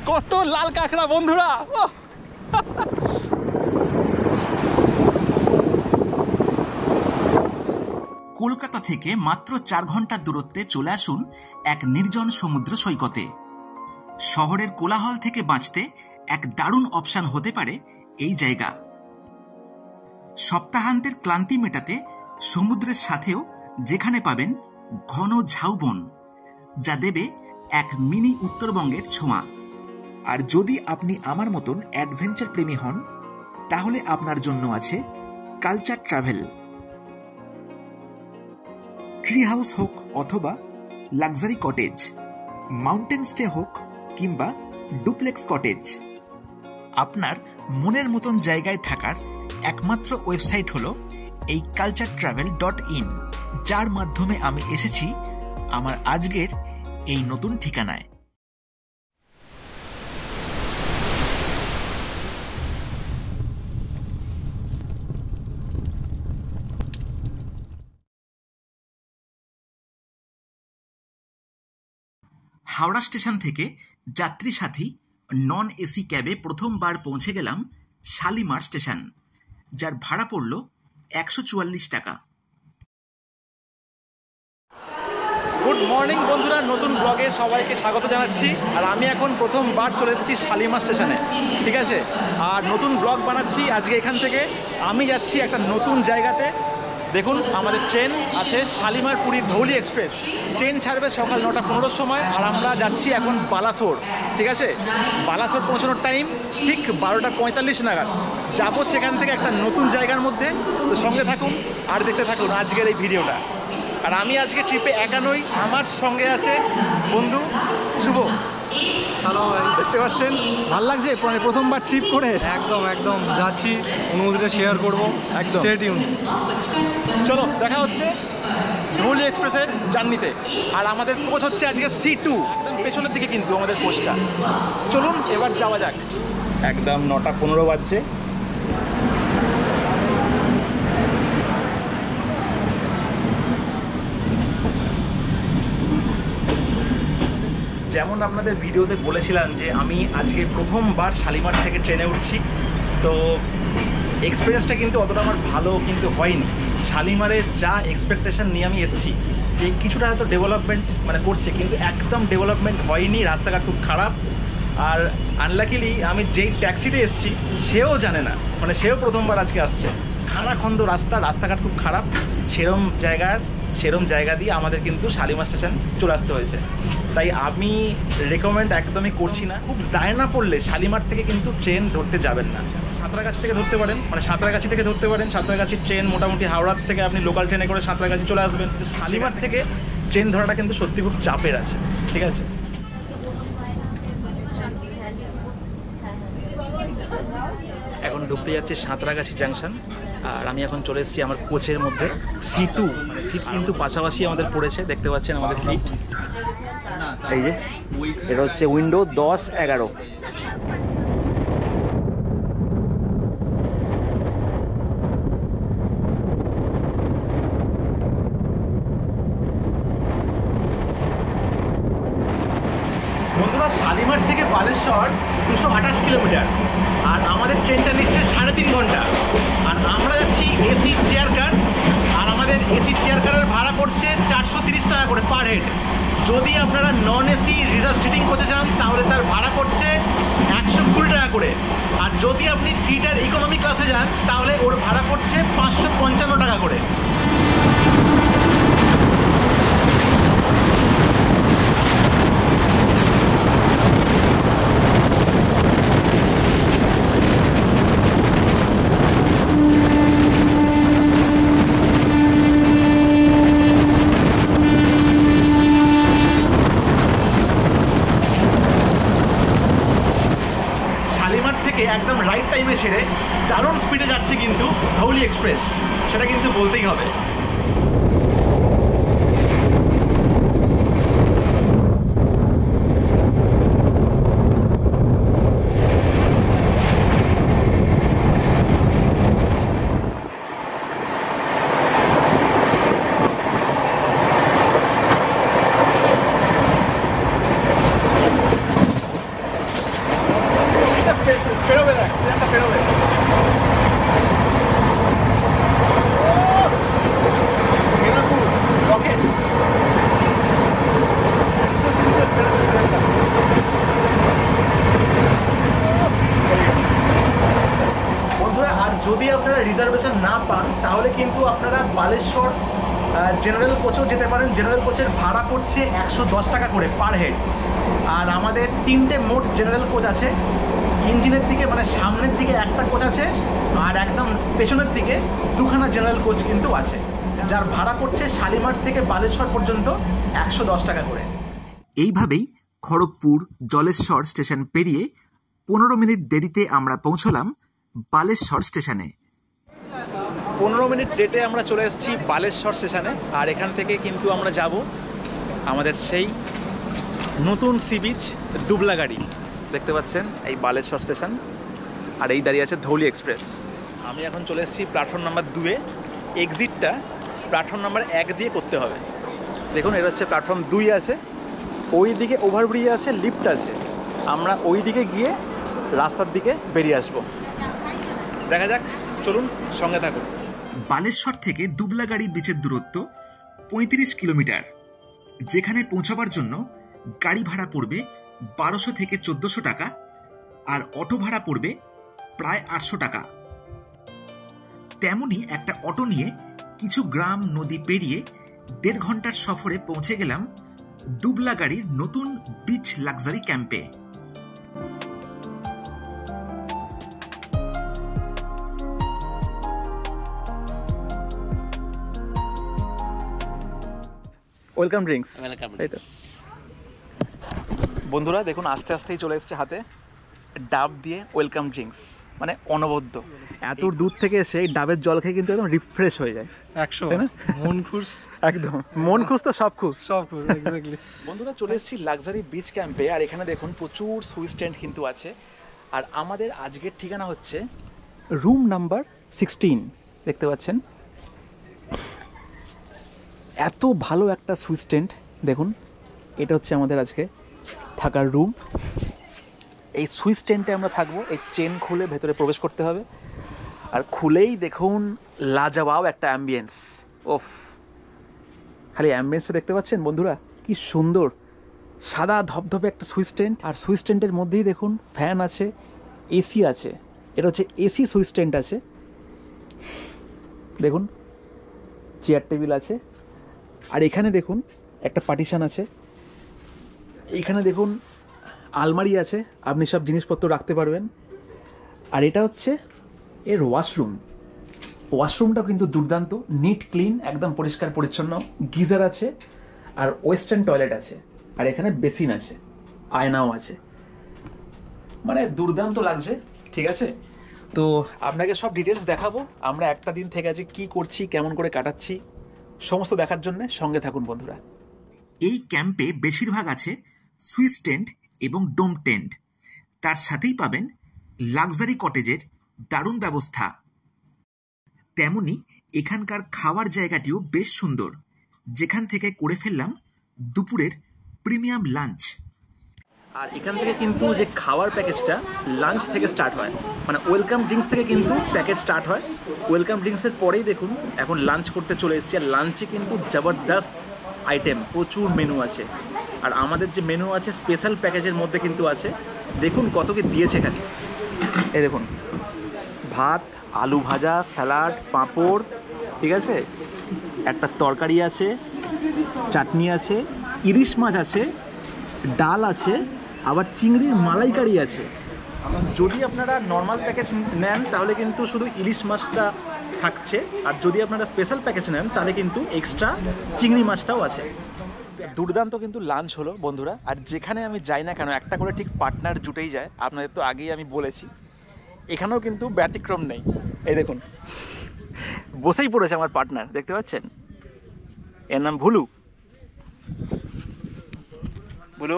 কত লাল কাঁকড়া বন্ধুরা। কলকাতা থেকে মাত্র 4 ঘন্টার দূরত্বে চলে আসুন এক নির্জন সমুদ্র সৈকতে। শহরের কোলাহল থেকে বাঁচতে এক দারুণ অপশন হতে পারে এই জায়গা। সপ্তাহান্তের ক্লান্তি মেটাতে সমুদ্রের সাথেও যেখানে পাবেন ঘন ঝাউবন, যা দেবে এক মিনি উত্তরবঙ্গের ছোঁয়া। আর যদি আপনি আমার মতন অ্যাডভেঞ্চার প্রেমী হন, তাহলে আপনার জন্য আছে কালচার ট্রাভেল। ট্রি হাউস হোক অথবা লাক্সারি কটেজ, মাউন্টেন স্টে হোক কিংবা ডুপ্লেক্স কটেজ, আপনার মনের মতন জায়গায় থাকার একমাত্র ওয়েবসাইট হলো এই culturetravel.in, যার মাধ্যমে আমি এসেছি আমার আজকের এই নতুন ঠিকানায়। হাওড়া স্টেশন থেকে যাত্রী সাথী নন এসি ক্যাবে প্রথমবার পৌঁছে গেলাম শালিমার স্টেশন, যার ভাড়া পড়ল 144 টাকা। গুড মর্নিং বন্ধুরা, নতুন ব্লগে সবাইকে স্বাগত জানাচ্ছি। আর আমি এখন প্রথমবার চলে এসেছি শালিমার স্টেশনে, ঠিক আছে। আর নতুন ব্লগ বানাচ্ছি আজকে এখান থেকে। আমি যাচ্ছি একটা নতুন জায়গাতে। দেখুন, আমাদের ট্রেন আছে শালিমার পুরী ধৌলি এক্সপ্রেস। ট্রেন ছাড়বে সকাল 9:15 সময়, আর আমরা যাচ্ছি এখন বালাসোর, ঠিক আছে। বালাসোর পৌঁছানোর টাইম ঠিক 12:45 নাগাদ। যাবো সেখান থেকে একটা নতুন জায়গার মধ্যে। তো সঙ্গে থাকুন আর দেখতে থাকুন আজকের এই ভিডিওটা। আর আমি আজকে ট্রিপে একা নই, আমার সঙ্গে আছে বন্ধু শুভ। হ্যালো ভাই, দেখতে পাচ্ছেন ভাল লাগছে প্রথমবার ট্রিপ করে? একদম একদম যাচ্ছি, অনুভূতিটা শেয়ার করবো একদম। Stay tune. চলো দেখা হচ্ছে ধৌলি এক্সপ্রেসের জার্নিতে। আর আমাদের কোচ হচ্ছে আজকে C2, একদম পেছনের দিকে কিন্তু আমাদের কোচটা। চলুন এবার যাওয়া যাক। একদম 9:15 বাজছে। যেমন আপনাদের ভিডিওতে বলেছিলাম যে আমি আজকে প্রথমবার শালিমার থেকে ট্রেনে উঠছি, তো এক্সপিরিয়েন্সটা কিন্তু অতটা আমার ভালো কিন্তু হয়নি। শালিমারে যা এক্সপেকটেশন নিয়ে আমি এসেছি যে কিছুটা হয়তো ডেভেলপমেন্ট করছে, কিন্তু একদম ডেভেলপমেন্ট হয়নি। রাস্তাঘাট খুব খারাপ। আর আনলাকিলি আমি যেই ট্যাক্সিতে এসেছি সেও জানে না, সেও প্রথমবার আজকে আসছে। খানাখন্দ রাস্তাঘাট খুব খারাপ। সেরম জায়গা দিয়ে আমাদের কিন্তু শালিমার স্টেশন চলে আসতে হয়েছে। তাই আমি রেকমেন্ড একদমই করছি না। খুব দায়না পড়লে শালিমার থেকে কিন্তু ট্রেন ধরতে যাবেন না। সাঁতরাগাছি থেকে ধরতে পারেন, সাঁতরাগাছির ট্রেন মোটামুটি হাওড়ার থেকে আপনি লোকাল ট্রেনে করে সাঁতরাগাছি চলে আসবেন। শালিমার থেকে ট্রেন ধরাটা কিন্তু সত্যি খুব চাপের আছে, ঠিক আছে। এখন ঢুকতে যাচ্ছে সাঁতরাগাছি জাংশন। আর আমি এখন চলে এসেছি আমার কোচের মধ্যে C2। সিট কিন্তু পাশাপাশি আমাদের পড়েছে, দেখতে পাচ্ছেন আমাদের সিট। এই যে এটা হচ্ছে উইন্ডো 10-11। বন্ধুরা, শালিমার থেকে বালেশ্বর 228 কিলোমিটার, আর আমাদের ট্রেনটা নিচ্ছে 3.5 ঘন্টা। আর আমরা যাচ্ছি এসি চেয়ার কার, আর আমাদের এসি চেয়ার কারের ভাড়া পড়ছে 430 টাকা করে পার হেড। যদি আপনারা নন এসি রিজার্ভ সিটিং করতে চান তাহলে তার ভাড়া পড়ছে 120 টাকা করে। আর যদি আপনি 3টার ইকোনমি ক্লাসে যান তাহলে ওর ভাড়া পড়ছে 555 টাকা করে। একদম রাইট টাইমে ছেড়ে দারুণ স্পিডে যাচ্ছে কিন্তু ধৌলি এক্সপ্রেস, সেটা কিন্তু বলতেই হবে। না পান তাহলে কিন্তু আপনারা বালেশ্বর জেনারেল কোচেও যেতে পারেন। জেনারেল কোচের ভাড়া পড়ছে 110 টাকা করে পার হেড। আর আমাদের 3টে মোট জেনারেল কোচ আছে। ইঞ্জিনের দিকে মানে সামনের দিকে একটা কোচ আছে, আর একদম পেছনের দিকে 2খানা জেনারেল কোচ কিন্তু আছে, যার ভাড়া পড়ছে শালিমার থেকে বালেশ্বর পর্যন্ত 110 টাকা করে। এইভাবেই খড়গপুর জলেশ্বর স্টেশন পেরিয়ে 15 মিনিট দেরিতে আমরা পৌঁছলাম বালেশ্বর স্টেশনে। 15 মিনিট লেটে আমরা চলে এসেছি বালেশ্বর স্টেশনে। আর এখান থেকে কিন্তু আমরা যাব আমাদের সেই নতুন সি বিচ দুবলাগাড়ি। দেখতে পাচ্ছেন এই বালেশ্বর স্টেশন, আর এই দাঁড়িয়ে আছে ধৌলি এক্সপ্রেস। আমি এখন চলে এসেছি প্ল্যাটফর্ম নাম্বার 2-এ। এক্সিটটা প্ল্যাটফর্ম নাম্বার 1 দিয়ে করতে হবে। দেখুন এটা হচ্ছে প্ল্যাটফর্ম 2 আছে, ওই দিকে ওভারব্রিজ আছে, লিফট আছে। আমরা ওই দিকে গিয়ে রাস্তার দিকে বেরিয়ে আসব। দেখা যাক, চলুন সঙ্গে থাকুন। বালেশ্বর থেকে দুবলাগাড়ি বিচের দূরত্ব 35 কিলোমিটার, যেখানে পৌঁছাবার জন্য গাড়ি ভাড়া পড়বে 1200 থেকে 1400 টাকা, আর অটো ভাড়া পড়বে প্রায় 800 টাকা। তেমনি একটা অটো নিয়ে কিছু গ্রাম নদী পেরিয়ে 1.5 ঘন্টার সফরে পৌঁছে গেলাম দুবলাগাড়ির নতুন বিচ লাক্সারি ক্যাম্পে। ওয়েলকাম ড্রিঙ্কস, তাই তো বন্ধুরা? দেখুন আস্তে আস্তেই চলে এসছে হাতে ডাব দিয়ে ওয়েলকাম ড্রিঙ্কস, মানে অনবদ্য। এত দূর থেকে এসে এই ডাবের জল খেয়ে কিন্তু একদম রিফ্রেশ হয়ে যায়। 100 মন খুশ, একদম মন খুশ তো সব খুশ। এক্স্যাক্টলি। বন্ধুরা চলে এসেছি লাক্সারি বিচ ক্যাম্পে, আর এখানে দেখুন প্রচুর সুইচ টেন্ট কিন্তু আছে। আর আমাদের আজকের ঠিকানা হচ্ছে রুম নাম্বার 16। দেখতে পাচ্ছেন এত ভালো একটা সুইচ টেন্ট। দেখুন এটা হচ্ছে আমাদের আজকে থাকার রুম। এই সুইচ টেন্টে আমরা থাকবো। এই চেন খুলে ভেতরে প্রবেশ করতে হবে, আর খুলেই দেখুন লাজবাব একটা অ্যাম্বিয়েন্স। ওফ, খালি অ্যাম্বিয়েন্সটা দেখতে পাচ্ছেন বন্ধুরা, কি সুন্দর সাদা ধপধপে একটা সুইচ টেন্ট। আর সুইচ টেন্টের মধ্যেই দেখুন ফ্যান আছে, এসি আছে। এটা হচ্ছে এসি সুইচ টেন্ট আছে। দেখুন চেয়ার টেবিল আছে, আর এখানে দেখুন একটা পার্টিশন আছে। এইখানে দেখুন আলমারি আছে, আপনি সব জিনিসপত্র রাখতে পারবেন। আর এটা হচ্ছে এর ওয়াশরুম। ওয়াশরুমটাও কিন্তু দুর্দান্ত, নিট ক্লিন, একদম পরিষ্কার পরিচ্ছন্ন। গিজার আছে, আর ওয়েস্টার্ন টয়লেট আছে, আর এখানে বেসিন আছে, আয়নাও আছে। মানে দুর্দান্ত লাগছে। ঠিক আছে, তো আপনাকে সব ডিটেলস দেখাবো। আমরা একটা দিন থেকে আজকে কি করছি, কেমন করে কাটাচ্ছি, সমস্ত দেখার জন্য সঙ্গে থাকুন বন্ধুরা। এই ক্যাম্পে বেশিরভাগ আছে সুইচ টেন্ট এবং ডোম টেন্ট। তার সাথেই পাবেন লাক্সারি কটেজের দারুণ ব্যবস্থা। তেমনি এখানকার খাওয়ার জায়গাটিও বেশ সুন্দর, যেখান থেকে করে ফেললাম দুপুরের প্রিমিয়াম লাঞ্চ। আর এখান থেকে কিন্তু যে খাওয়ার প্যাকেজটা লাঞ্চ থেকে স্টার্ট হয়, মানে ওয়েলকাম ড্রিঙ্কস থেকে কিন্তু প্যাকেজ স্টার্ট হয়। ওয়েলকাম ড্রিঙ্কসের পরেই দেখুন এখন লাঞ্চ করতে চলে এসেছি। আর লাঞ্চে কিন্তু জবরদস্ত আইটেম, প্রচুর মেনু আছে। আর আমাদের যে মেনু আছে স্পেশাল প্যাকেজের মধ্যে কিন্তু আছে। দেখুন কত কি দিয়েছে খালি। এই দেখুন ভাত, আলু ভাজা, স্যালাড, পাঁপড়, ঠিক আছে, একটা তরকারি আছে, চাটনি আছে, ইলিশ মাছ আছে, ডাল আছে, আবার চিংড়ির মালাইকারি আছে। যদি আপনারা নর্মাল প্যাকেজ নেন তাহলে কিন্তু শুধু ইলিশ মাছটা থাকছে, আর যদি আপনারা স্পেশাল প্যাকেজ নেন তাহলে কিন্তু এক্সট্রা চিংড়ি মাছটাও আছে। দুর্দান্ত কিন্তু লাঞ্চ হলো বন্ধুরা। আর যেখানে আমি যাই না কেন একটা করে ঠিক পার্টনার জুটেই যায়, আপনাদের তো আগেই আমি বলেছি। এখানেও কিন্তু ব্যতিক্রম নেই। এই দেখুন বসেই পড়েছে আমার পার্টনার, দেখতে পাচ্ছেন, এর নাম ভুলু। ভুলু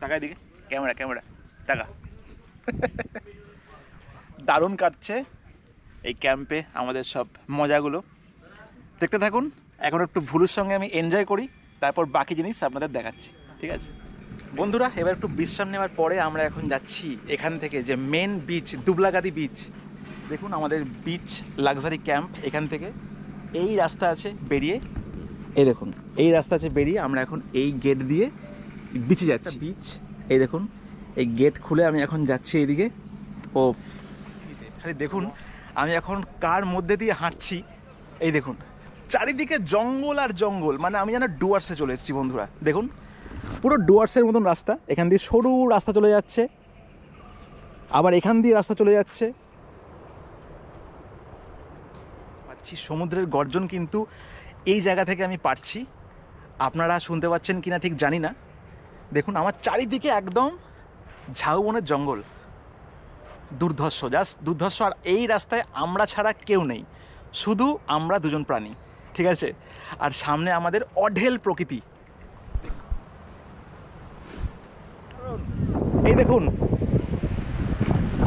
টাকা দিকে, ক্যামেরা টাকা। দারুণ কাটছে এই ক্যাম্পে আমাদের সব মজাগুলো। দেখতে থাকুন। এখন একটু ভুলুর সঙ্গে আমি এনজয় করি, তারপর বাকি জিনিস আপনাদের দেখাচ্ছি। ঠিক আছে বন্ধুরা, এবার একটু বিশ্রাম নেওয়ার পরে আমরা এখন যাচ্ছি এখান থেকে যে মেন বিচ দুবলাগাড়ি বিচ। দেখুন আমাদের বিচ লাক্সারি ক্যাম্প। এখান থেকে এই রাস্তা আছে বেরিয়ে, এই দেখুন এই রাস্তা আছে বেরিয়ে আমরা এখন এই গেট দিয়ে বিচে যাচ্ছি। বিচ এই দেখুন, এই গেট খুলে আমি এখন যাচ্ছি এইদিকে। ও খালি দেখুন আমি এখন কার মধ্যে দিয়ে হাঁটছি এই দেখুন, চারিদিকে জঙ্গল আর জঙ্গল, মানে আমি যেন ডুয়ার্সে চলে এসেছি বন্ধুরা। দেখুন পুরো ডুয়ার্সের মতন রাস্তা, এখান দিয়ে সরু রাস্তা চলে যাচ্ছে, আবার এখান দিয়ে রাস্তা চলে যাচ্ছে। পাচ্ছি সমুদ্রের গর্জন কিন্তু এই জায়গা থেকে আমি পাচ্ছি, আপনারা শুনতে পাচ্ছেন কিনা ঠিক জানি না। দেখুন আমার চারিদিকে একদম ঝাউবনের জঙ্গল, দুর্ধর্ষ, জাস্ট দুর্ধর্ষ। আর এই রাস্তায় আমরা ছাড়া কেউ নেই, শুধু আমরা দুজন প্রাণী, ঠিক আছে। আর সামনে আমাদের অঢেল প্রকৃতি। এই দেখুন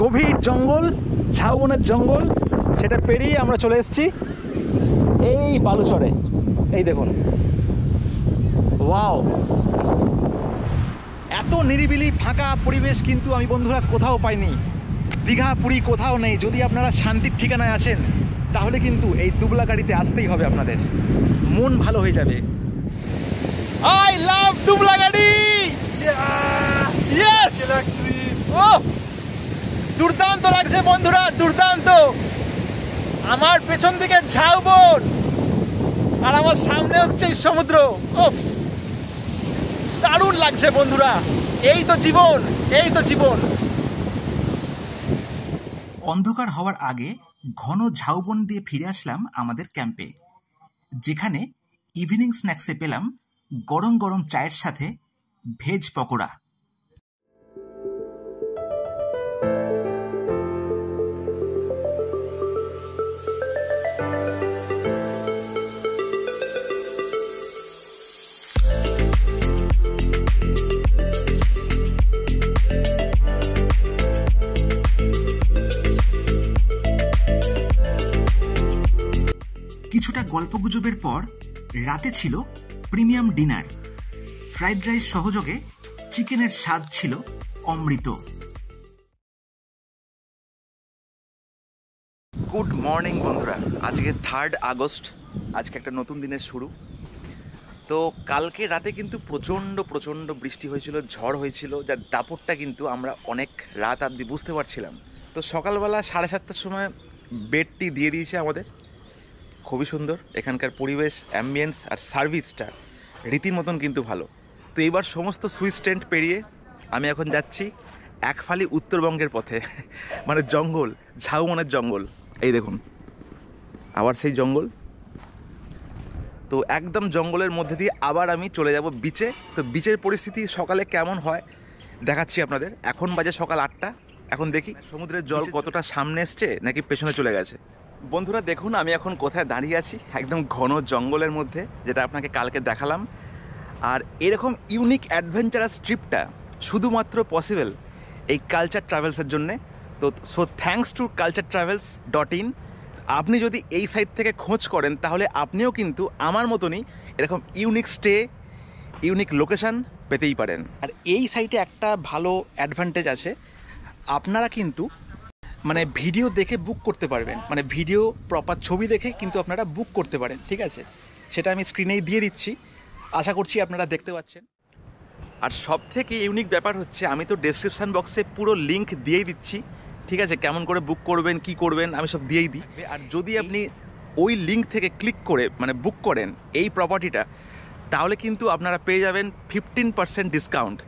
গভীর জঙ্গল, ঝাউবনের জঙ্গল, সেটা পেরিয়ে আমরা চলে এসেছি এই বালুচরে। এই দেখুন, ওয়াও, এত নিরিবিলি ফাঁকা পরিবেশ কিন্তু আমি বন্ধুরা কোথাও পাইনি। দীঘা পুরী কোথাও নেই। যদি আপনারা শান্তির ঠিকানায় আসেন তাহলে কিন্তু এই দুবলা গাড়িতে আসতেই হবে, আপনাদের মন ভালো হয়ে যাবে। আই লাভ দুবলা গাড়ি। ইয়েস, দুর্দান্ত লাগছে বন্ধুরা, দুর্দান্ত। আমার পেছন দিকে ঝাউবন আর আমার সামনে হচ্ছে সমুদ্র। ওফ, দারুণ লাগছে বন্ধুরা। এই তো জীবন, এই তো জীবন। অন্ধকার হওয়ার আগে ঘন ঝাউবন দিয়ে ফিরে আসলাম আমাদের ক্যাম্পে, যেখানে ইভিনিং স্ন্যাক্সে পেলাম গরম গরম চায়ের সাথে ভেজ পকোড়া। কিছুটা গল্পগুজবের পর রাতে ছিল প্রিমিয়াম ডিনার। ফ্রাইড রাইস সহযোগে চিকেনের স্বাদ ছিল অমৃত। গুড মর্নিং বন্ধুরা, আজকে 3 আগস্ট, আজকে একটা নতুন দিনের শুরু। তো কালকে রাতে কিন্তু প্রচণ্ড বৃষ্টি হয়েছিল, ঝড় হয়েছিল, যার দাপটটা কিন্তু আমরা অনেক রাত অবধি বুঝতে পারছিলাম। তো সকালবেলা 7:30টার সময় বেডটি দিয়ে দিয়েছে আমাদের। খুবই সুন্দর এখানকার পরিবেশ, অ্যাম্বিয়েন্স আর সার্ভিসটা রীতিমতন কিন্তু ভালো। তো এইবার সমস্ত সুইচ টেন্ট পেরিয়ে আমি এখন যাচ্ছি একফালি উত্তরবঙ্গের পথে, মানে জঙ্গল, ঝাউবনের জঙ্গল। এই দেখুন আবার সেই জঙ্গল। তো একদম জঙ্গলের মধ্যে দিয়ে আবার আমি চলে যাব বিচে। তো বিচের পরিস্থিতি সকালে কেমন হয় দেখাচ্ছি আপনাদের। এখন বাজে সকাল 8টা। এখন দেখি সমুদ্রের জল কতটা সামনে এসছে নাকি পেছনে চলে গেছে। বন্ধুরা দেখুন আমি এখন কোথায় দাঁড়িয়ে আছি, একদম ঘন জঙ্গলের মধ্যে, যেটা আপনাকে কালকে দেখালাম। আর এরকম ইউনিক অ্যাডভেঞ্চারাস ট্রিপটা শুধুমাত্র পসিবল এই কালচার ট্রাভেলসের জন্যে। তো সো থ্যাঙ্কস টু cultureTravels.in। আপনি যদি এই সাইট থেকে খোঁজ করেন তাহলে আপনিও কিন্তু আমার মতনই এরকম ইউনিক স্টে, ইউনিক লোকেশান পেতেই পারেন। আর এই সাইটে একটা ভালো অ্যাডভান্টেজ আছে, আপনারা কিন্তু মানে ভিডিও দেখে বুক করতে পারবেন, মানে ভিডিও প্রপার ছবি দেখে কিন্তু আপনারা বুক করতে পারেন, ঠিক আছে। সেটা আমি স্ক্রিনেই দিয়ে দিচ্ছি, আশা করছি আপনারা দেখতে পাচ্ছেন। আর সব থেকে ইউনিক ব্যাপার হচ্ছে আমি তো ডেসক্রিপশান বক্সে পুরো লিঙ্ক দিয়েই দিচ্ছি, ঠিক আছে। কেমন করে বুক করবেন, কি করবেন আমি সব দিয়েই দিই। আর যদি আপনি ওই লিঙ্ক থেকে ক্লিক করে মানে বুক করেন এই প্রপার্টিটা, তাহলে কিন্তু আপনারা পেয়ে যাবেন 15% ডিসকাউন্ট,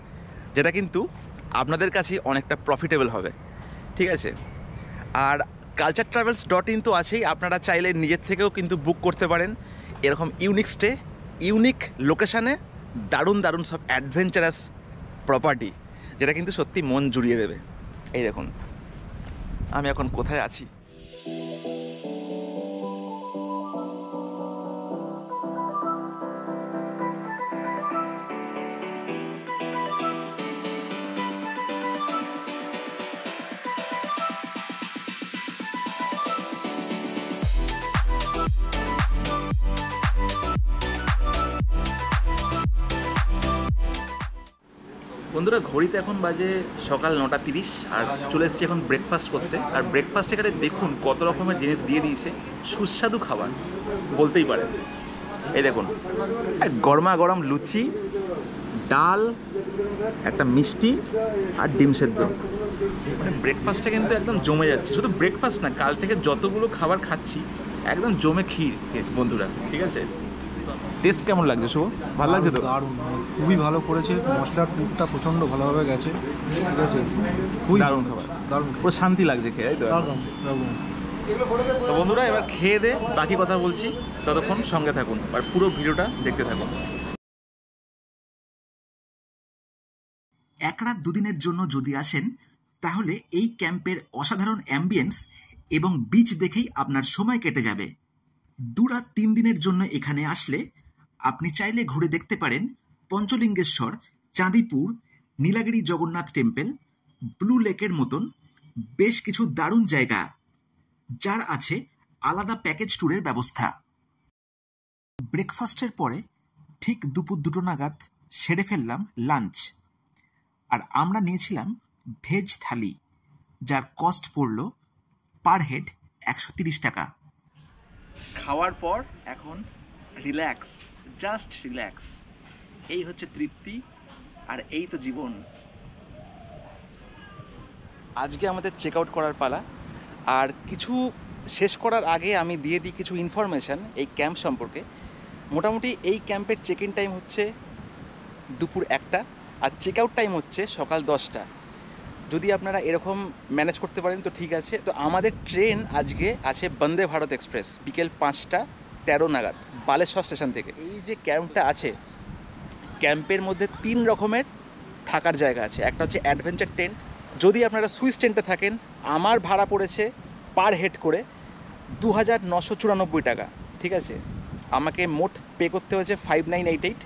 যেটা কিন্তু আপনাদের কাছে অনেকটা প্রফিটেবল হবে, ঠিক আছে। আর cultureTravels.in তো আছেই, আপনারা চাইলে নিজের থেকেও কিন্তু বুক করতে পারেন এরকম ইউনিক স্টে, ইউনিক লোকেশানে, দারুণ দারুণ সব অ্যাডভেঞ্চারাস প্রপার্টি, যেটা কিন্তু সত্যি মন জুড়িয়ে দেবে। এই দেখুন আমি এখন কোথায় আছি। বন্ধুরা ঘড়িতে এখন বাজে সকাল 9:30 আর চলে এসেছি এখন ব্রেকফাস্ট করতে। আর ব্রেকফাস্ট এখানে দেখুন কত রকমের জিনিস দিয়ে দিয়েছে, সুস্বাদু খাবার বলতেই পারেন। এই দেখুন গরমা গরম লুচি, ডাল, একটা মিষ্টি আর ডিম সেদ্ধ, মানে ব্রেকফাস্টটা কিন্তু একদম জমে যাচ্ছে। শুধু ব্রেকফাস্ট না, কাল থেকে যতগুলো খাবার খাচ্ছি একদম জমে ক্ষীর বন্ধুরা, ঠিক আছে? টেস্ট কেমন লাগছে শুভ? ভালো লাগছে তো? দারুণ, খুবই ভালো করেছে, মশলার পুরটা প্রচণ্ড ভালোভাবে গেছে, ঠিক আছে, খুবই দারুণ খাবার, দারুণ, পুরো শান্তি লাগছে খেয়ে, তাই তো? দারুণ। তো বন্ধুরা এবার খেয়ে দে বাকি কথা বলছি, ততক্ষণ সঙ্গে থাকুন আর পুরো ভিডিওটা দেখতে থাকুন। এক রাত দুদিনের জন্য যদি আসেন তাহলে এই ক্যাম্পের অসাধারণ অ্যাম্বিয়েন্স এবং বিচ দেখেই আপনার সময় কেটে যাবে। 2 রাত 3 দিনের জন্য এখানে আসলে আপনি চাইলে ঘুরে দেখতে পারেন পঞ্চলিঙ্গেশ্বর, চাঁদিপুর, নীলাগিরি জগন্নাথ টেম্পল, ব্লু লেকের মতন বেশ কিছু দারুণ জায়গা, যার আছে আলাদা প্যাকেজ ট্যুরের ব্যবস্থা। ব্রেকফাস্টের পরে ঠিক দুপুর 2টো নাগাদ সেরে ফেললাম লাঞ্চ, আর আমরা নিয়েছিলাম ভেজ থালি, যার কস্ট পড়ল পার হেড 130 টাকা। খাওয়ার পর এখন রিল্যাক্স, জাস্ট রিল্যাক্স। এই হচ্ছে তৃপ্তি, আর এই তো জীবন। আজকে আমাদের চেক আউট করার পালা, আর কিছু শেষ করার আগে আমি দিয়ে দিই কিছু ইনফরমেশান এই ক্যাম্প সম্পর্কে। মোটামুটি এই ক্যাম্পের চেক ইন টাইম হচ্ছে দুপুর 1টা, আর চেক আউট টাইম হচ্ছে সকাল 10টা। যদি আপনারা এরকম ম্যানেজ করতে পারেন তো ঠিক আছে। তো আমাদের ট্রেন আজকে আছে বন্দে ভারত এক্সপ্রেস বিকেল 5টা 13 নাগাদ বালেশ্বর স্টেশন থেকে। এই যে ক্যাম্পটা আছে, ক্যাম্পের মধ্যে 3 রকমের থাকার জায়গা আছে। একটা হচ্ছে অ্যাডভেঞ্চার টেন্ট, যদি আপনারা সুইস টেন্টে থাকেন আমার ভাড়া পড়েছে পার হেড করে 2994 টাকা, ঠিক আছে? আমাকে মোট পে করতে হয়েছে 5988,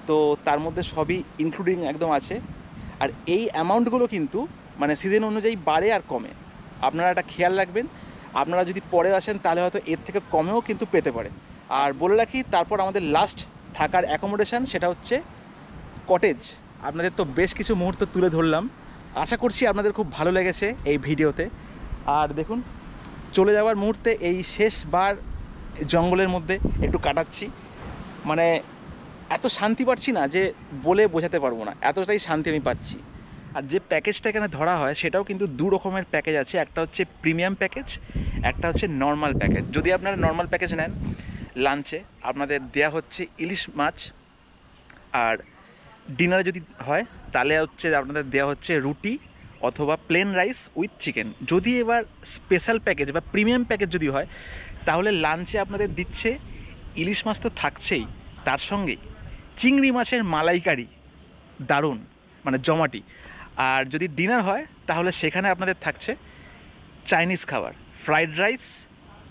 তো তার মধ্যে সবই ইনক্লুডিং একদম আছে। আর এই অ্যামাউন্টগুলো কিন্তু মানে সিজন অনুযায়ী বাড়ে আর কমে, আপনারা একটা খেয়াল রাখবেন। আপনারা যদি পরে আসেন তাহলে হয়তো এর থেকে কমেও কিন্তু পেতে পারেন। আর বলে রাখি, তারপর আমাদের লাস্ট থাকার অ্যাকোমোডেশন সেটা হচ্ছে কটেজ। আপনাদের তো বেশ কিছু মুহূর্ত তুলে ধরলাম, আশা করছি আপনাদের খুব ভালো লেগেছে এই ভিডিওতে। আর দেখুন, চলে যাওয়ার মুহূর্তে এই শেষবার জঙ্গলের মধ্যে একটু কাটাচ্ছি, মানে এত শান্তি পাচ্ছি না যে বলে বোঝাতে পারবো না, এতটাই শান্তি আমি পাচ্ছি। আর যে প্যাকেজটা এখানে ধরা হয় সেটাও কিন্তু 2 রকমের প্যাকেজ আছে, একটা হচ্ছে প্রিমিয়াম প্যাকেজ, একটা হচ্ছে নর্মাল প্যাকেজ। যদি আপনারা নর্মাল প্যাকেজ নেন, লাঞ্চে আপনাদের দেয়া হচ্ছে ইলিশ মাছ, আর ডিনারে যদি হয় তাহলে হচ্ছে আপনাদের দেওয়া হচ্ছে রুটি অথবা প্লেন রাইস উইথ চিকেন। যদি এবার স্পেশাল প্যাকেজ বা প্রিমিয়াম প্যাকেজ যদি হয় তাহলে লাঞ্চে আপনাদের দিচ্ছে ইলিশ মাছ তো থাকছেই, তার সঙ্গে চিংড়ি মাছের মালাইকারি, দারুণ মানে জমাটি। আর যদি ডিনার হয় তাহলে সেখানে আপনাদের থাকছে চাইনিজ খাবার, ফ্রাইড রাইস,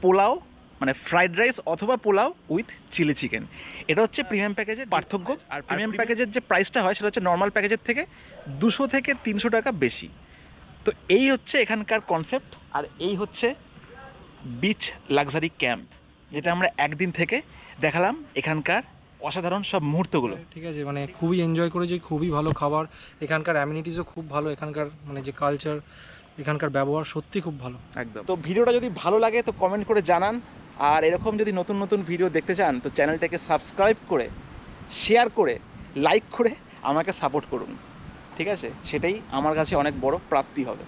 পোলাও, মানে ফ্রাইড রাইস অথবা পোলাও উইথ চিলি চিকেন। এটা হচ্ছে প্রিমিয়াম প্যাকেজের পার্থক্য। আর প্রিমিয়াম প্যাকেজের যে প্রাইসটা হয় সেটা হচ্ছে নর্মাল প্যাকেজের থেকে 200 থেকে 300 টাকা বেশি। তো এই হচ্ছে এখানকার কনসেপ্ট, আর এই হচ্ছে বিচ লাক্সারি ক্যাম্প, যেটা আমরা একদিন থেকে দেখালাম এখানকার অসাধারণ সব মুহূর্তগুলো। ঠিক আছে, মানে খুবই এনজয় করেছি, খুবই ভালো খাবার, এখানকার অ্যামিনিটিসও খুব ভালো, এখানকার মানে যে কালচার, এখানকার ব্যবহার সত্যি খুব ভালো একদম। তো ভিডিওটা যদি ভালো লাগে তো কমেন্ট করে জানান, আর এরকম যদি নতুন নতুন ভিডিও দেখতে চান তো চ্যানেলটাকে সাবস্ক্রাইব করে, শেয়ার করে, লাইক করে আমাকে সাপোর্ট করুন, ঠিক আছে? সেটাই আমার কাছে অনেক বড় প্রাপ্তি হবে।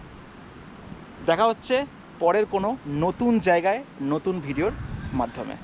দেখা হচ্ছে পরের কোনো নতুন জায়গায় নতুন ভিডিওর মাধ্যমে।